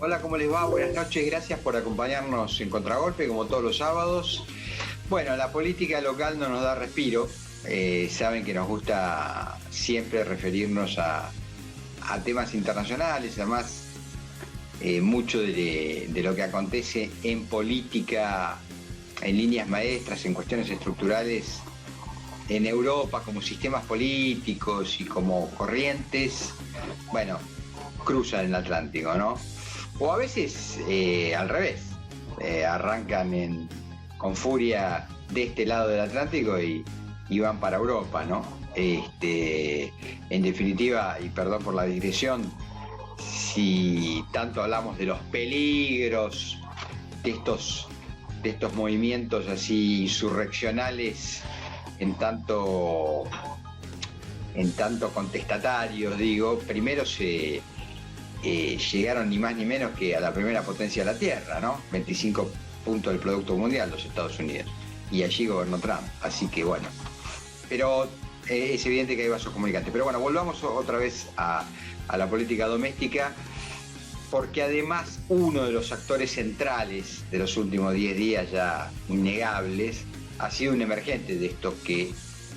Hola, ¿cómo les va? Buenas noches, gracias por acompañarnos en Contragolpe, como todos los sábados. Bueno, la política local no nos da respiro. Saben que nos gusta siempre referirnos a temas internacionales, además mucho de lo que acontece en política, en líneas maestras, en cuestiones estructurales, en Europa, como sistemas políticos y como corrientes, bueno, cruzan el Atlántico, ¿no? O a veces al revés, arrancan con furia de este lado del Atlántico y van para Europa, ¿no? En definitiva, y perdón por la digresión, si tanto hablamos de los peligros de estos movimientos así insurreccionales en tanto contestatarios, digo, primero llegaron ni más ni menos que a la primera potencia de la Tierra, ¿no? 25 puntos del Producto Mundial, los Estados Unidos. Y allí gobernó Trump. Así que bueno. Pero es evidente que hay vasos comunicantes. Pero bueno, volvamos otra vez a la política doméstica, porque además uno de los actores centrales de los últimos 10 días ya innegables ha sido un emergente de esto que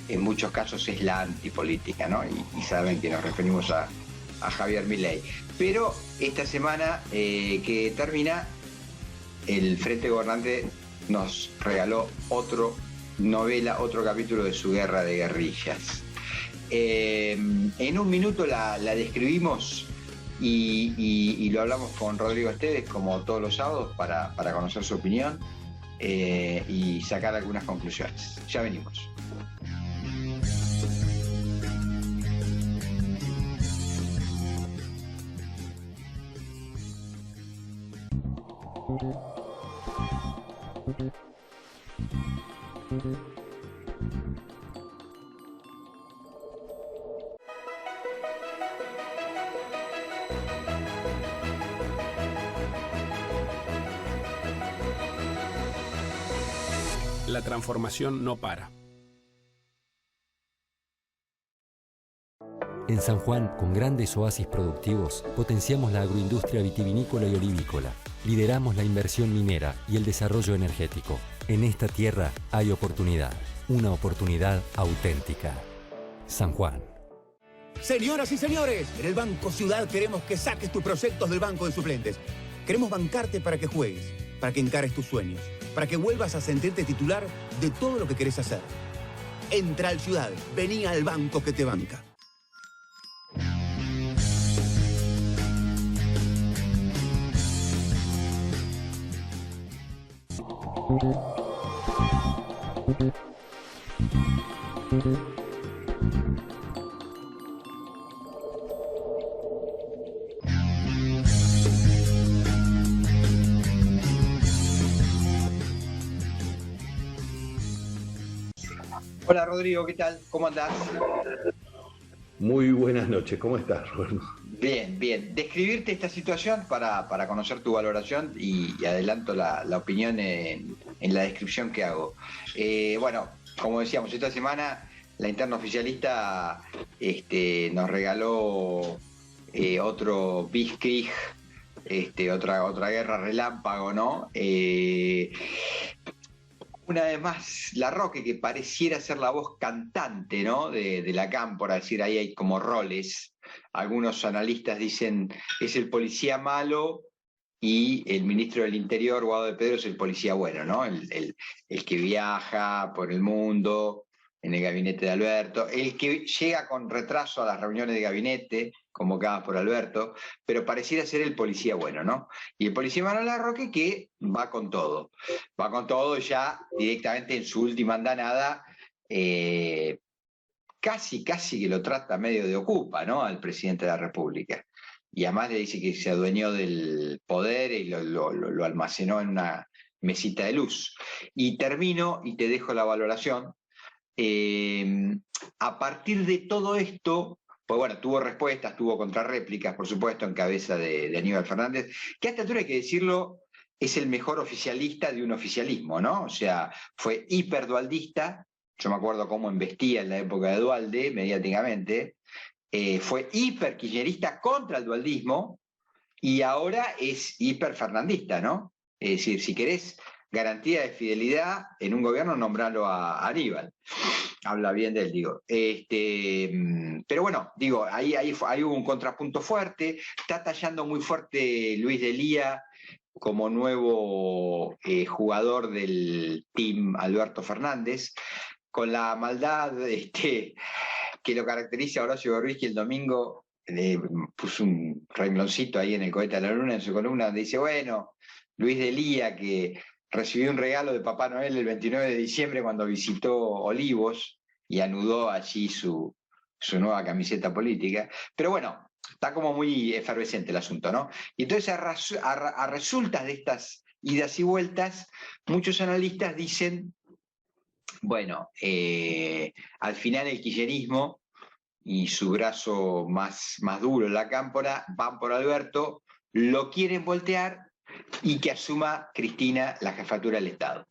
en muchos casos es la antipolítica, ¿no? Y saben que nos referimos a Javier Milei. Pero esta semana que termina, el Frente Gobernante nos regaló otro capítulo de su guerra de guerrillas. En un minuto la describimos y lo hablamos con Rodrigo Esteves, como todos los sábados, para conocer su opinión y sacar algunas conclusiones. Ya venimos. La transformación no para. En San Juan, con grandes oasis productivos, potenciamos la agroindustria vitivinícola y olivícola. Lideramos la inversión minera y el desarrollo energético. En esta tierra hay oportunidad, una oportunidad auténtica. San Juan. Señoras y señores, en el Banco Ciudad queremos que saques tus proyectos del banco de suplentes. Queremos bancarte para que juegues, para que encares tus sueños, para que vuelvas a sentirte titular de todo lo que querés hacer. Entra al Ciudad, vení al banco que te banca. Hola Rodrigo, ¿qué tal? ¿Cómo andás? Muy buenas noches, ¿cómo estás, Roberto? Bien, bien. Describirte esta situación para conocer tu valoración y adelanto la opinión en la descripción que hago. Bueno, como decíamos, esta semana la interna oficialista nos regaló otro Blitzkrieg, otra guerra relámpago, ¿no? Una vez más, Larroque, que pareciera ser la voz cantante, ¿no? de la cámpora, es decir, ahí hay como roles. Algunos analistas dicen es el policía malo y el ministro del Interior, Guado de Pedro, es el policía bueno, ¿no? El que viaja por el mundo, en el gabinete de Alberto, el que llega con retraso a las reuniones de gabinete convocadas por Alberto, pero pareciera ser el policía bueno, ¿no? Y el policía Manuel Larroque, que va con todo ya directamente en su última andanada, casi que lo trata medio de ocupa, ¿no? Al presidente de la República. Y además le dice que se adueñó del poder y lo almacenó en una mesita de luz. Y termino y te dejo la valoración. A partir de todo esto, pues bueno, tuvo respuestas, tuvo contrarréplicas, por supuesto, en cabeza de Aníbal Fernández, que a esta altura hay que decirlo, es el mejor oficialista de un oficialismo, ¿no? O sea, fue hiperdualdista. Yo me acuerdo cómo embestía en la época de Duhalde, mediáticamente. Fue hiperkirchnerista contra el dualdismo y ahora es hiperfernandista, ¿no? Es decir, si querés garantía de fidelidad en un gobierno, nombralo a Aníbal. Habla bien de él, digo. Pero bueno, digo, ahí hubo un contrapunto fuerte, está tallando muy fuerte Luis Delía como nuevo jugador del team Alberto Fernández, con la maldad que lo caracteriza a Horacio Berbisky el domingo. Puso un rengloncito ahí en el cohete a la luna en su columna donde dice, bueno, Luis Delía, que recibió un regalo de Papá Noel el 29 de diciembre cuando visitó Olivos y anudó allí su nueva camiseta política. Pero bueno, está como muy efervescente el asunto, ¿no? Y entonces a resultas de estas idas y vueltas, muchos analistas dicen, bueno, al final el kirchnerismo y su brazo más duro en la cámpora van por Alberto, lo quieren voltear y que asuma Cristina la jefatura del Estado.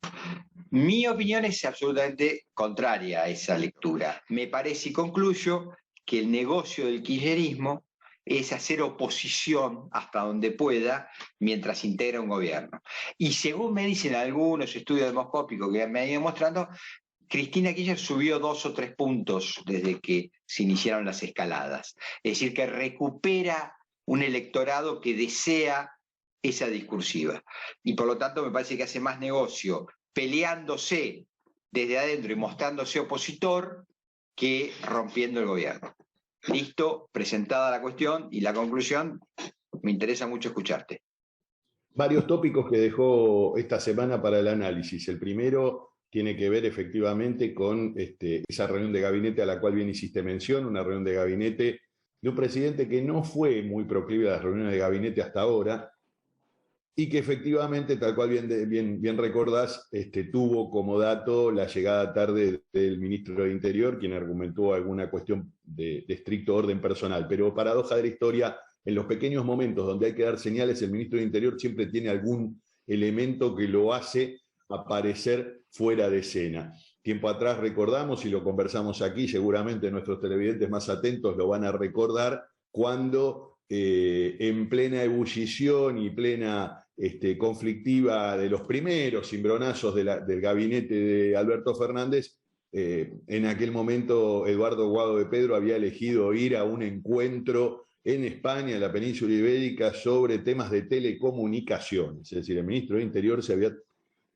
Mi opinión es absolutamente contraria a esa lectura. Me parece, y concluyo, que el negocio del kirchnerismo es hacer oposición hasta donde pueda mientras integra un gobierno. Y según me dicen algunos estudios demoscópicos que me han ido mostrando, Cristina Kirchner subió 2 o 3 puntos desde que se iniciaron las escaladas. Es decir, que recupera un electorado que desea esa discursiva. Y por lo tanto me parece que hace más negocio peleándose desde adentro y mostrándose opositor que rompiendo el gobierno. Listo, presentada la cuestión y la conclusión, me interesa mucho escucharte. Varios tópicos que dejó esta semana para el análisis. El primero tiene que ver efectivamente con esa reunión de gabinete a la cual bien hiciste mención, una reunión de gabinete de un presidente que no fue muy proclive a las reuniones de gabinete hasta ahora, y que efectivamente, tal cual bien recordás, tuvo como dato la llegada tarde del ministro del Interior, quien argumentó alguna cuestión de estricto orden personal. Pero paradoja de la historia, en los pequeños momentos donde hay que dar señales, el ministro del Interior siempre tiene algún elemento que lo hace aparecer fuera de escena. Tiempo atrás recordamos, y lo conversamos aquí, seguramente nuestros televidentes más atentos lo van a recordar, cuando en plena ebullición y plena conflictiva de los primeros cimbronazos del gabinete de Alberto Fernández, en aquel momento Eduardo Guado de Pedro había elegido ir a un encuentro en España, en la península ibérica, sobre temas de telecomunicaciones. Es decir, el ministro de Interior se había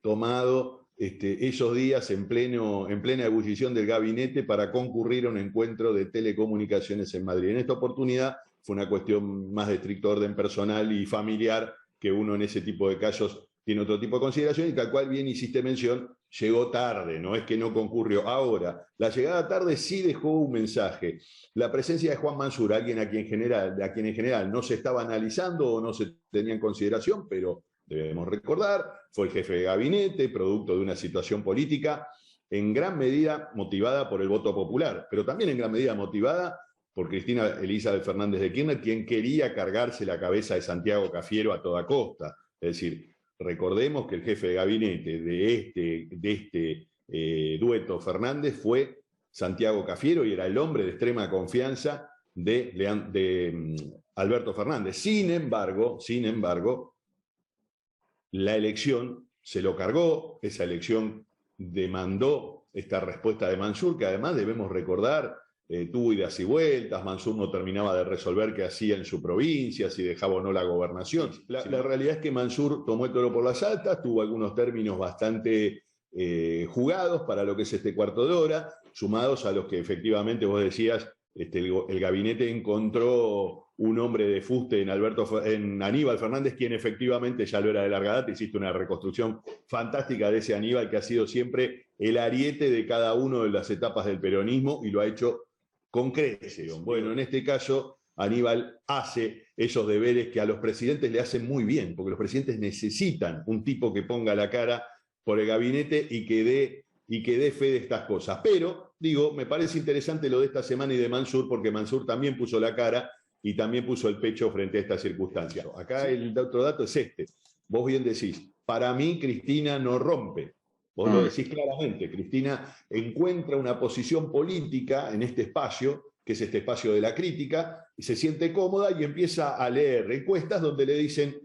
tomado esos días en plena ebullición del gabinete para concurrir a un encuentro de telecomunicaciones en Madrid. En esta oportunidad fue una cuestión más de estricto orden personal y familiar, que uno en ese tipo de casos tiene otro tipo de consideración, y tal cual bien hiciste mención, llegó tarde, no es que no concurrió. Ahora, la llegada tarde sí dejó un mensaje. La presencia de Juan Mansur, alguien a quien en general no se estaba analizando o no se tenía en consideración, pero debemos recordar, fue el jefe de gabinete, producto de una situación política en gran medida motivada por el voto popular, pero también en gran medida motivada por Cristina Elizabeth Fernández de Kirchner, quien quería cargarse la cabeza de Santiago Cafiero a toda costa. Es decir, recordemos que el jefe de gabinete de este dueto Fernández fue Santiago Cafiero, y era el hombre de extrema confianza de Alberto Fernández. Sin embargo, la elección se lo cargó, esa elección demandó esta respuesta de Mansur, que además debemos recordar tuvo idas y vueltas. Mansur no terminaba de resolver qué hacía en su provincia, si dejaba o no la gobernación. La realidad es que Mansur tomó el toro por las astas, tuvo algunos términos bastante jugados para lo que es este cuarto de hora, sumados a los que efectivamente vos decías, el gabinete encontró un hombre de fuste en Aníbal Fernández, quien efectivamente ya lo era de larga data. Hiciste una reconstrucción fantástica de ese Aníbal, que ha sido siempre el ariete de cada una de las etapas del peronismo, y lo ha hecho con creces. Bueno, en este caso, Aníbal hace esos deberes que a los presidentes le hacen muy bien, porque los presidentes necesitan un tipo que ponga la cara por el gabinete y que dé fe de estas cosas. Pero, digo, me parece interesante lo de esta semana y de Mansur, porque Mansur también puso la cara y también puso el pecho frente a esta circunstancia. Acá el otro dato es este. Vos bien decís, para mí Cristina no rompe. Vos lo decís claramente. Cristina encuentra una posición política en este espacio que es este espacio de la crítica, y se siente cómoda y empieza a leer encuestas donde le dicen,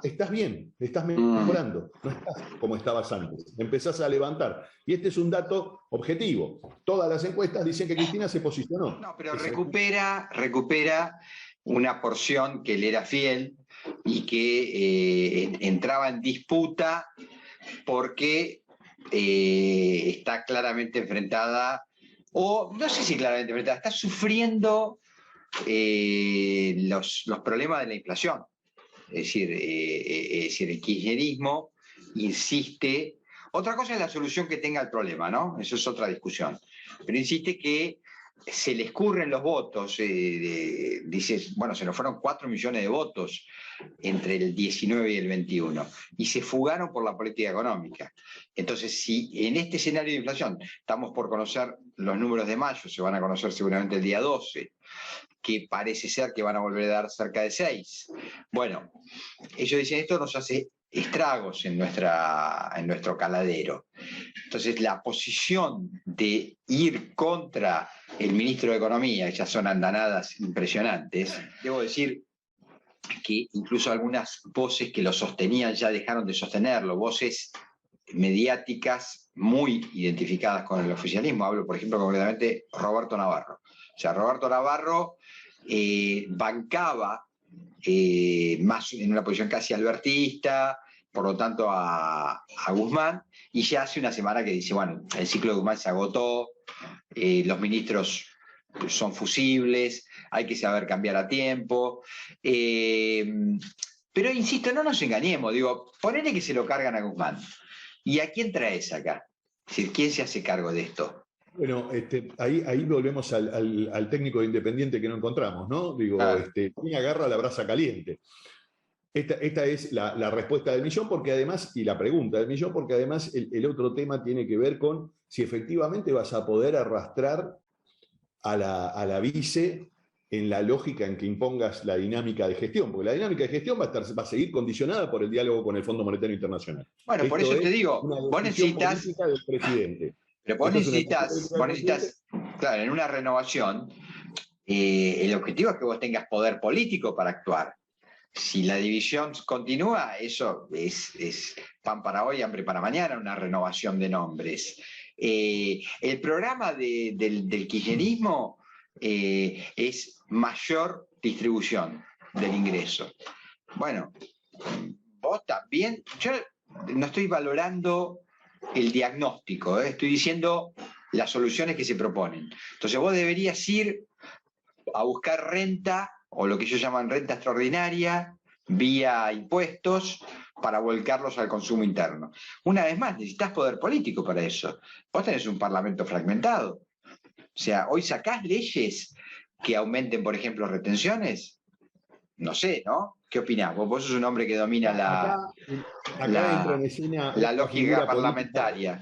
estás bien, estás mejorando, no estás como estabas antes, empezás a levantar. Y este es un dato objetivo. Todas las encuestas dicen que Cristina se posicionó. No, pero recupera una porción que le era fiel y que entraba en disputa porque está claramente enfrentada, o no sé si claramente enfrentada, está sufriendo los problemas de la inflación. Es decir, el kirchnerismo insiste. Otra cosa es la solución que tenga el problema, ¿no? Eso es otra discusión. Pero insiste que se le escurren los votos. Dice, bueno, se nos fueron 4 millones de votos entre el 19 y el 21 y se fugaron por la política económica. Entonces, si en este escenario de inflación estamos por conocer los números de mayo, se van a conocer seguramente el día 12, que parece ser que van a volver a dar cerca de 6. Bueno, ellos dicen, esto nos hace estragos en nuestro caladero. Entonces, la posición de ir contra el ministro de Economía, ya son andanadas impresionantes. Debo decir que incluso algunas voces que lo sostenían ya dejaron de sostenerlo, voces mediáticas muy identificadas con el oficialismo. Hablo, por ejemplo, concretamente Roberto Navarro. O sea, Roberto Navarro bancaba más en una posición casi albertista, por lo tanto a Guzmán, y ya hace una semana que dice, bueno, el ciclo de Guzmán se agotó, los ministros son fusibles, hay que saber cambiar a tiempo, pero insisto, no nos engañemos, digo, ponele que se lo cargan a Guzmán, ¿y a quién traes acá? Es decir, ¿quién se hace cargo de esto? Bueno, ahí volvemos al técnico de Independiente que no encontramos, ¿no? Digo, ¿quién agarra la brasa caliente? Esta es la respuesta del millón, porque además, y la pregunta del millón, porque además el otro tema tiene que ver con si efectivamente vas a poder arrastrar a la vice en la lógica en que impongas la dinámica de gestión, porque la dinámica de gestión va a seguir condicionada por el diálogo con el Fondo Monetario Internacional. Bueno, por eso te digo, vos necesitas... del presidente. Pero vos necesitas, claro, en una renovación, el objetivo es que vos tengas poder político para actuar. Si la división continúa, eso es pan para hoy, hambre para mañana, una renovación de nombres. El programa del kirchnerismo es mayor distribución del ingreso. Bueno, vos también, yo no estoy valorando el diagnóstico, estoy diciendo las soluciones que se proponen. Entonces vos deberías ir a buscar renta, o lo que ellos llaman renta extraordinaria, vía impuestos, para volcarlos al consumo interno. Una vez más, necesitas poder político para eso. Vos tenés un parlamento fragmentado. O sea, hoy sacás leyes que aumenten, por ejemplo, retenciones. No sé, ¿no? ¿Qué opinás? Vos sos un hombre que domina acá entra en escena la lógica parlamentaria.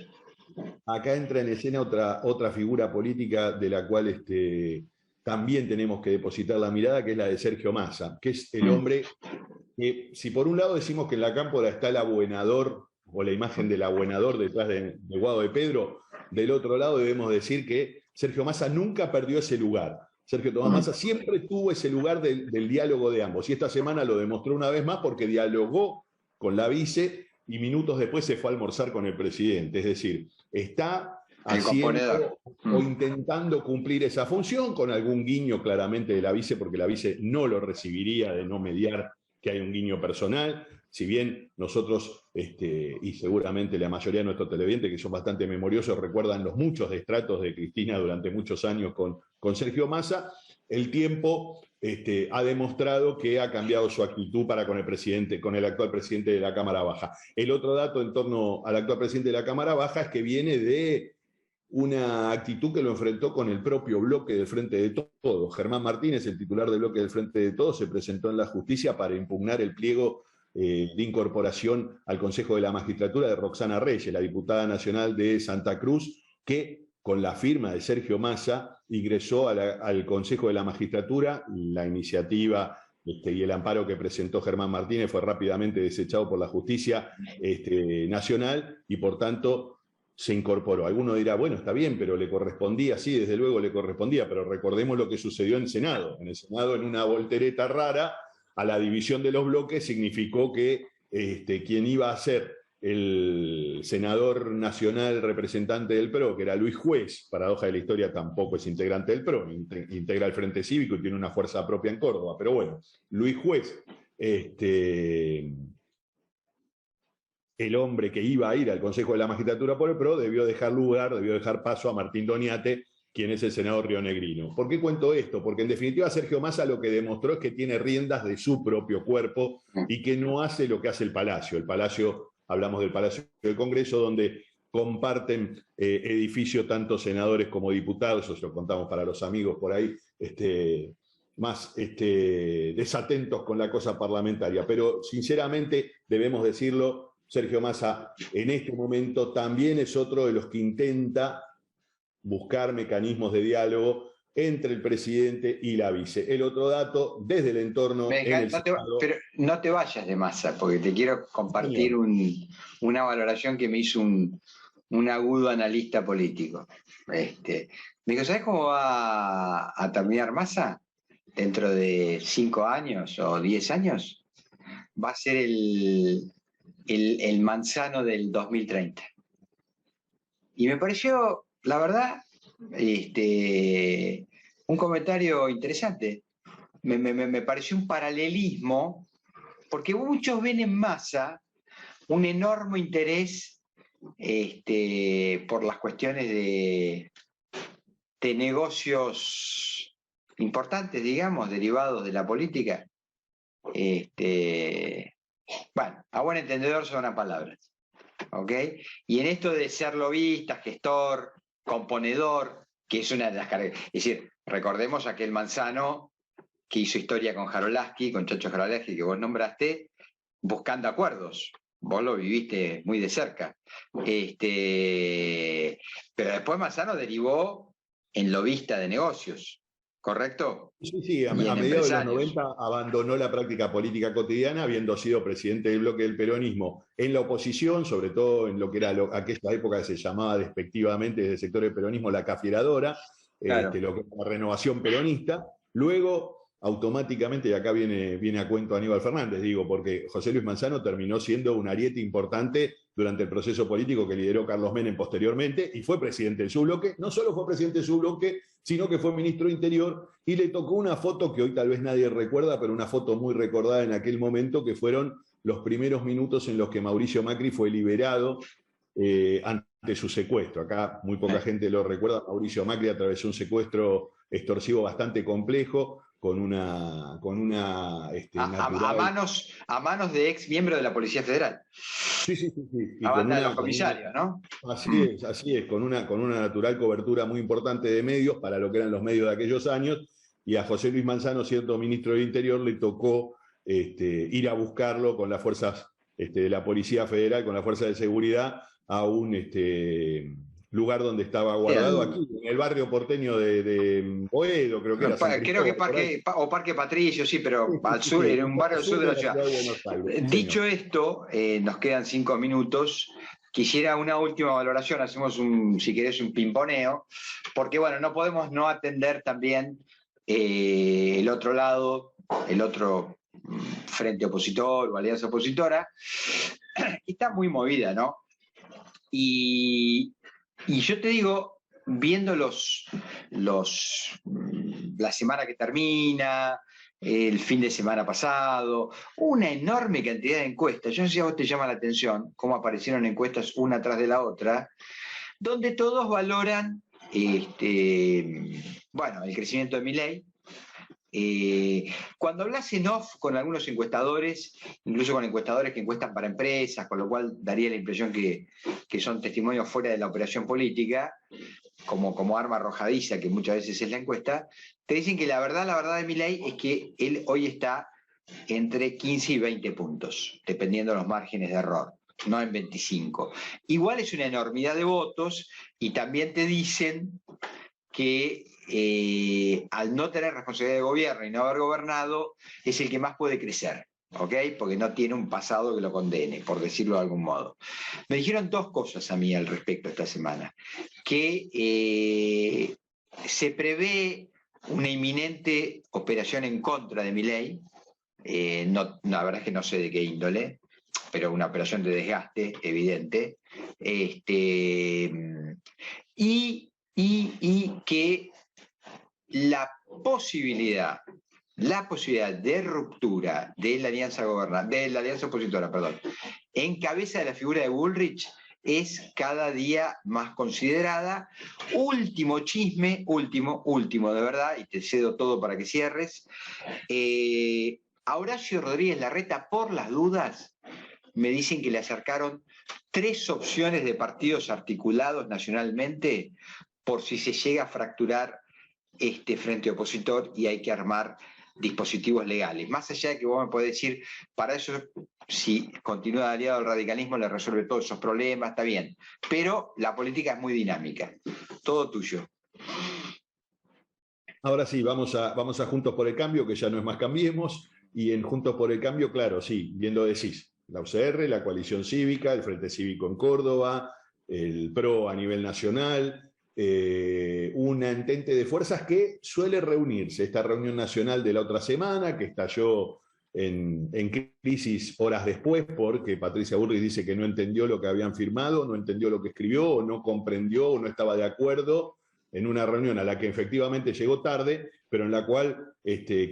Acá entra en escena otra figura política de la cual también tenemos que depositar la mirada, que es la de Sergio Massa, que es el hombre que, si por un lado decimos que en la cámpora está el abuenador, o la imagen del abuenador detrás de Guado de Pedro, del otro lado debemos decir que Sergio Massa nunca perdió ese lugar. Sergio Tomás Massa siempre tuvo ese lugar del diálogo de ambos, y esta semana lo demostró una vez más porque dialogó con la vice y minutos después se fue a almorzar con el presidente. Es decir, está haciendo o intentando cumplir esa función, con algún guiño claramente de la vice, porque la vice no lo recibiría de no mediar, que hay un guiño personal. Si bien nosotros, y seguramente la mayoría de nuestros televidentes, que son bastante memoriosos, recuerdan los muchos destratos de Cristina durante muchos años con Sergio Massa, el tiempo ha demostrado que ha cambiado su actitud para con el actual presidente de la Cámara Baja. El otro dato en torno al actual presidente de la Cámara Baja es que viene de una actitud que lo enfrentó con el propio bloque del Frente de Todos. Germán Martínez, el titular del bloque del Frente de Todos, se presentó en la justicia para impugnar el pliego de incorporación al Consejo de la Magistratura de Roxana Reyes, la diputada nacional de Santa Cruz, que con la firma de Sergio Massa ingresó al Consejo de la Magistratura. La iniciativa y el amparo que presentó Germán Martínez fue rápidamente desechado por la justicia nacional, y por tanto se incorporó. Alguno dirá, bueno, está bien, pero le correspondía, sí, desde luego le correspondía, pero recordemos lo que sucedió en el Senado. En el Senado, en una voltereta rara, a la división de los bloques significó que quien iba a ser el senador nacional representante del PRO, que era Luis Juez, paradoja de la historia, tampoco es integrante del PRO, integra el Frente Cívico y tiene una fuerza propia en Córdoba, pero bueno, Luis Juez, el hombre que iba a ir al Consejo de la Magistratura por el PRO, debió dejar paso a Martín Doñate, quien es el senador rionegrino. ¿Por qué cuento esto? Porque en definitiva Sergio Massa lo que demostró es que tiene riendas de su propio cuerpo y que no hace lo que hace el Palacio. El Palacio, hablamos del Palacio del Congreso, donde comparten edificio tanto senadores como diputados, eso lo contamos para los amigos por ahí, más desatentos con la cosa parlamentaria. Pero sinceramente, debemos decirlo, Sergio Massa en este momento también es otro de los que intenta buscar mecanismos de diálogo entre el presidente y la vice. El otro dato, desde el entorno... Pero no te vayas de Massa, porque te quiero compartir una valoración que me hizo un agudo analista político. Me dijo, ¿sabes cómo va a terminar Massa? Dentro de 5 años o 10 años, va a ser el Manzano del 2030. Y me pareció, la verdad, un comentario interesante. Me pareció un paralelismo, porque muchos ven en Massa un enorme interés por las cuestiones de negocios importantes, digamos, derivados de la política. Bueno, a buen entendedor son las palabras, ¿ok? Y en esto de ser lobista, gestor, componedor, que es una de las cargas, es decir, recordemos aquel Manzano que hizo historia con Jarolaski, con Chacho Jarolaski, que vos nombraste, buscando acuerdos. Vos lo viviste muy de cerca. Pero después Manzano derivó en lobista de negocios, ¿correcto? Sí, a mediados de los 90 abandonó la práctica política cotidiana, habiendo sido presidente del bloque del peronismo en la oposición, sobre todo en lo que era aquella época que se llamaba despectivamente desde el sector del peronismo la cafieradora, claro. Lo que es la renovación peronista. Luego, automáticamente, y acá viene a cuento Aníbal Fernández, digo, porque José Luis Manzano terminó siendo un ariete importante durante el proceso político que lideró Carlos Menem posteriormente, y fue presidente de su bloque. No solo fue presidente de su bloque, sino que fue ministro de Interior, y le tocó una foto que hoy tal vez nadie recuerda, pero una foto muy recordada en aquel momento, que fueron los primeros minutos en los que Mauricio Macri fue liberado ante su secuestro. Acá muy poca gente lo recuerda. Mauricio Macri atravesó un secuestro extorsivo bastante complejo, con una a manos de ex miembro de la Policía Federal. Sí. A banda de los comisarios, ¿no? Así es, con una natural cobertura muy importante de medios para lo que eran los medios de aquellos años, y a José Luis Manzano, siendo ministro del Interior, le tocó ir a buscarlo con las fuerzas de la Policía Federal, con las fuerzas de seguridad, a un lugar donde estaba guardado, aquí, en el barrio porteño de Boedo, creo que era. Creo que Parque Patricio, sí, pero al sur, en un barrio al sur de la ciudad. Dicho esto, nos quedan 5 minutos. Quisiera una última valoración, hacemos si querés, un pimponeo, porque bueno, no podemos no atender también el otro lado, el otro frente opositor o alianza opositora, que está muy movida, ¿no? Y yo te digo, viendo la semana que termina, el fin de semana pasado, una enorme cantidad de encuestas. Yo no sé si a vos te llama la atención cómo aparecieron encuestas una tras de la otra, donde todos valoran el crecimiento de Milei. Cuando hablas en off con algunos encuestadores, incluso con encuestadores que encuestan para empresas, con lo cual daría la impresión que son testimonios fuera de la operación política, como arma arrojadiza, que muchas veces es la encuesta, te dicen que la verdad de Milei es que él hoy está entre 15 y 20 puntos, dependiendo de los márgenes de error, no en 25. Igual es una enormidad de votos, y también te dicen que al no tener responsabilidad de gobierno y no haber gobernado, es el que más puede crecer. ¿ok? Porque no tiene un pasado que lo condene, por decirlo de algún modo. Me dijeron dos cosas a mí al respecto esta semana. Que se prevé una inminente operación en contra de Milei, no, la verdad es que no sé de qué índole, pero una operación de desgaste evidente, y que la posibilidad de ruptura de la alianza opositora, en cabeza de la figura de Bullrich es cada día más considerada. Último chisme, último de verdad, y te cedo todo para que cierres. A Horacio Rodríguez Larreta, por las dudas, me dicen que le acercaron 3 opciones de partidos articulados nacionalmente por si se llega a fracturar este frente opositor y hay que armar dispositivos legales. Más allá de que vos me podés decir, para eso, si continúa aliado al radicalismo, le resuelve todos esos problemas, está bien. Pero la política es muy dinámica. Todo tuyo. Ahora sí, vamos a Juntos por el Cambio, que ya no es más Cambiemos, y en Juntos por el Cambio, claro, sí, bien lo decís, la UCR, la Coalición Cívica, el Frente Cívico en Córdoba, el PRO a nivel nacional, un entente de fuerzas que suele reunirse. Esta reunión nacional de la otra semana, que estalló en crisis horas después, porque Patricia Bullrich dice que no entendió lo que habían firmado, no entendió lo que escribió, o no comprendió, o no estaba de acuerdo, en una reunión a la que efectivamente llegó tarde, pero en la cual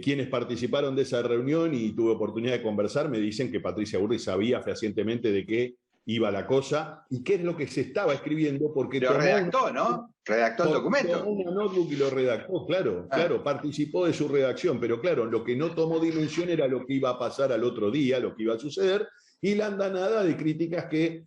quienes participaron de esa reunión y tuve oportunidad de conversar me dicen que Patricia Bullrich sabía fehacientemente de qué iba la cosa y qué es lo que se estaba escribiendo, porque lo redactó, ¿no? Redactó el documento. Tomó una notebook y lo redactó, claro, participó de su redacción, pero claro, lo que no tomó dimensión era lo que iba a pasar al otro día, lo que iba a suceder, y la andanada de críticas que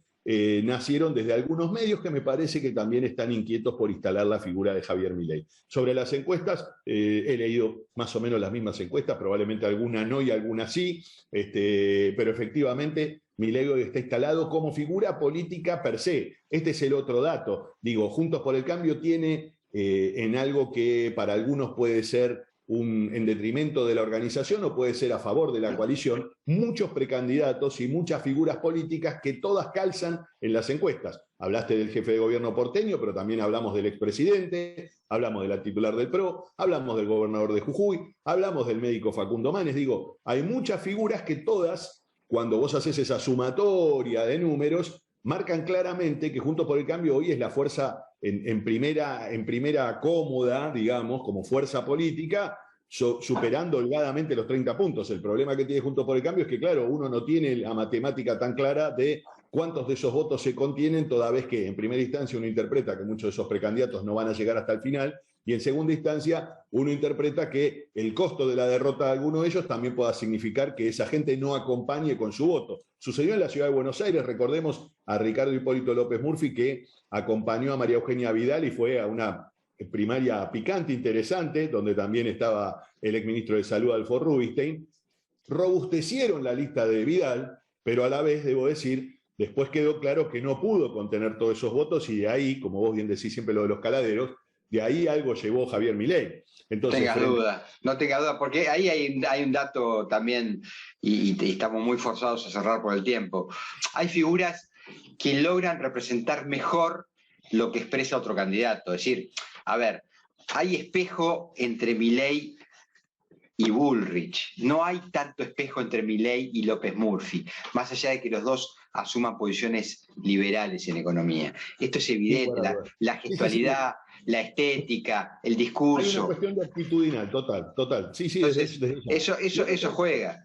nacieron desde algunos medios que me parece que también están inquietos por instalar la figura de Javier Milei. Sobre las encuestas, he leído más o menos las mismas encuestas, probablemente alguna no y alguna sí, pero efectivamente Milei hoy está instalado como figura política per se. Este es el otro dato. Digo, Juntos por el Cambio tiene en algo que para algunos puede ser en detrimento de la organización o puede ser a favor de la coalición, muchos precandidatos y muchas figuras políticas que todas calzan en las encuestas. Hablaste del jefe de gobierno porteño, pero también hablamos del expresidente, hablamos de la titular del PRO, hablamos del gobernador de Jujuy, hablamos del médico Facundo Manes. Digo, hay muchas figuras que todas, cuando vos haces esa sumatoria de números, marcan claramente que Juntos por el Cambio hoy es la fuerza en primera cómoda, digamos, como fuerza política, superando holgadamente los 30 puntos. El problema que tiene Juntos por el Cambio es que, claro, uno no tiene la matemática tan clara de cuántos de esos votos se contienen, toda vez que en primera instancia uno interpreta que muchos de esos precandidatos no van a llegar hasta el final, y en segunda instancia uno interpreta que el costo de la derrota de alguno de ellos también pueda significar que esa gente no acompañe con su voto. Sucedió en la ciudad de Buenos Aires, recordemos a Ricardo Hipólito López Murphy, que acompañó a María Eugenia Vidal y fue a una primaria picante, interesante, donde también estaba el exministro de Salud, Alfred Rubinstein. Robustecieron la lista de Vidal, pero a la vez, debo decir, después quedó claro que no pudo contener todos esos votos, y de ahí, como vos bien decís siempre lo de los caladeros, de ahí algo llevó Javier Milei. Entonces, no tenga duda, porque ahí hay un dato también, y estamos muy forzados a cerrar por el tiempo. Hay figuras que logran representar mejor lo que expresa otro candidato. Es decir, a ver, hay espejo entre Milei y Bullrich. No hay tanto espejo entre Milei y López Murphy, más allá de que los dos asuman posiciones liberales en economía. Esto es evidente, la gestualidad, la estética, el discurso. Hay una cuestión de actitudinal, total. Sí, entonces, eso juega.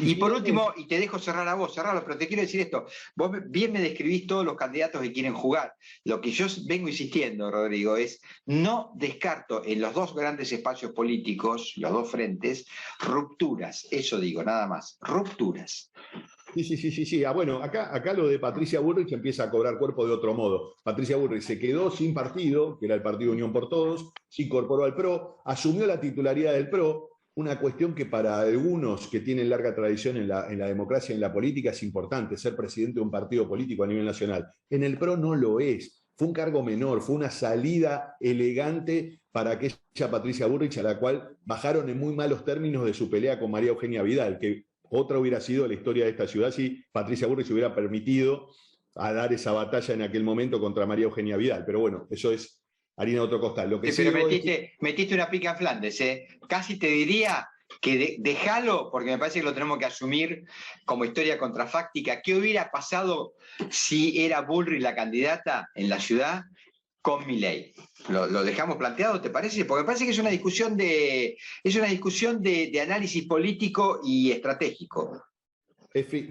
Y por último, y te dejo cerrar a vos, cerrarlo, pero te quiero decir esto, vos bien me describís todos los candidatos que quieren jugar. Lo que yo vengo insistiendo, Rodrigo, es no descarto en los dos grandes espacios políticos, los dos frentes, rupturas, eso digo, nada más, rupturas. Sí. Bueno, acá lo de Patricia Bullrich empieza a cobrar cuerpo de otro modo. Patricia Bullrich se quedó sin partido, que era el Partido Unión por Todos, se incorporó al PRO, asumió la titularidad del PRO, una cuestión que para algunos que tienen larga tradición en la democracia y en la política es importante, ser presidente de un partido político a nivel nacional. En el PRO no lo es. Fue un cargo menor, fue una salida elegante para aquella Patricia Bullrich, a la cual bajaron en muy malos términos de su pelea con María Eugenia Vidal, que Otra hubiera sido la historia de esta ciudad si Patricia Bullrich se hubiera permitido a dar esa batalla en aquel momento contra María Eugenia Vidal. Pero bueno, eso es harina de otro costal. Lo que sí, pero metiste una pica en Flandes, ¿eh? Casi te diría que déjalo, porque me parece que lo tenemos que asumir como historia contrafáctica. ¿Qué hubiera pasado si era Bullrich la candidata en la ciudad con Milei? ¿Lo dejamos planteado, te parece? Porque me parece que es una discusión de análisis político y estratégico.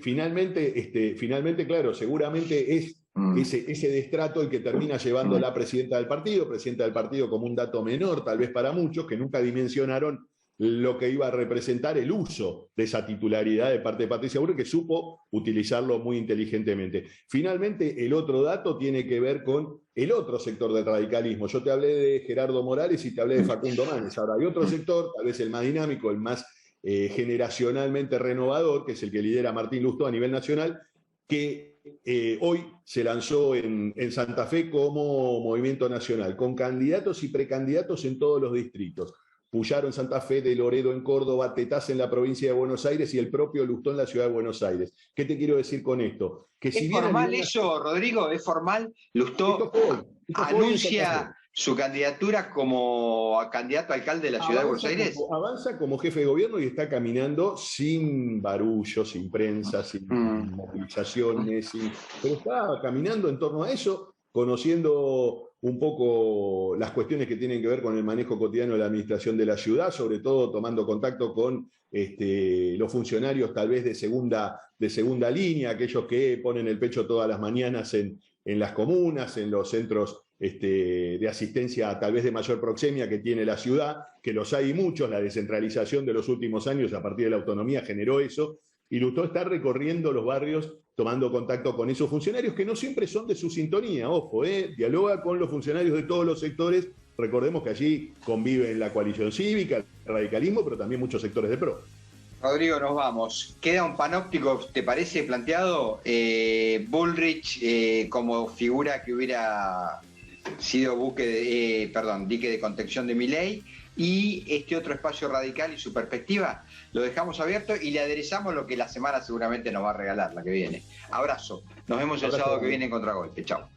Finalmente, claro, seguramente es ese destrato el que termina llevando la presidenta del partido como un dato menor, tal vez para muchos, que nunca dimensionaron lo que iba a representar el uso de esa titularidad de parte de Patricia Bullrich, que supo utilizarlo muy inteligentemente. Finalmente, el otro dato tiene que ver con el otro sector del radicalismo. Yo te hablé de Gerardo Morales y te hablé de Facundo Manes. Ahora hay otro sector, tal vez el más dinámico, el más generacionalmente renovador, que es el que lidera Martín Lustó a nivel nacional, que hoy se lanzó en Santa Fe como movimiento nacional, con candidatos y precandidatos en todos los distritos. Puyaro en Santa Fe, De Loredo en Córdoba, Tetaz en la provincia de Buenos Aires y el propio Lustó en la ciudad de Buenos Aires. ¿Qué te quiero decir con esto? Que si ¿Es formal eso, Rodrigo? ¿Es formal? Lustó anuncia su candidatura como candidato a alcalde de la ciudad de Buenos Aires. Avanza como jefe de gobierno y está caminando sin barullo, sin prensa, sin movilizaciones, pero está caminando en torno a eso, conociendo un poco las cuestiones que tienen que ver con el manejo cotidiano de la administración de la ciudad, sobre todo tomando contacto con los funcionarios tal vez de segunda línea, aquellos que ponen el pecho todas las mañanas en las comunas, en los centros de asistencia tal vez de mayor proxemia que tiene la ciudad, que los hay muchos, la descentralización de los últimos años a partir de la autonomía generó eso, y Lustó está recorriendo los barrios tomando contacto con esos funcionarios que no siempre son de su sintonía, ojo, dialoga con los funcionarios de todos los sectores. Recordemos que allí conviven la coalición cívica, el radicalismo, pero también muchos sectores de PRO. Rodrigo, nos vamos. Queda un panóptico, ¿te parece planteado? Bullrich como figura que hubiera sido dique de contención de Milei, y este otro espacio radical y su perspectiva lo dejamos abierto y le aderezamos lo que la semana seguramente nos va a regalar, la que viene. Abrazo. Nos vemos el sábado que viene en Contragolpe. Chao.